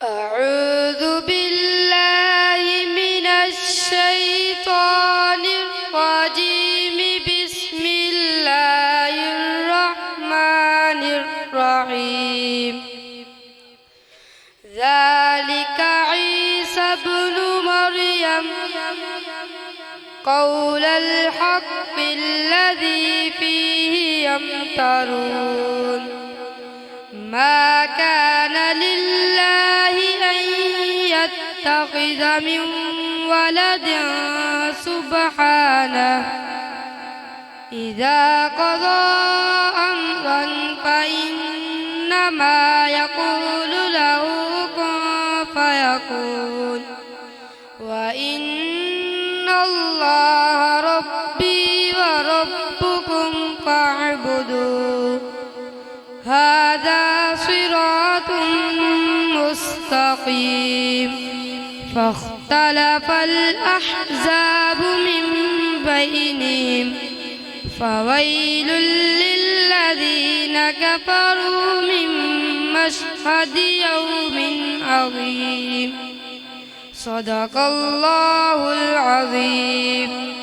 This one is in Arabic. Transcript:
أعوذ بالله من الشيطان الرجيم. بسم الله الرحمن الرحيم. ذلك عيسى ابن مريم قول الحق الذي فيه يمترون. ما كان لله أن يتخذ من ولد سبحانه إذا قضى أمرا فإنما يقول له كن فيكون. وإن الله ربي وربكم فاعبدوه هذا صراط مستقيم. فاختلف الأحزاب من بينهم فويل للذين كفروا من مشهد يوم عظيم. صدق الله العظيم.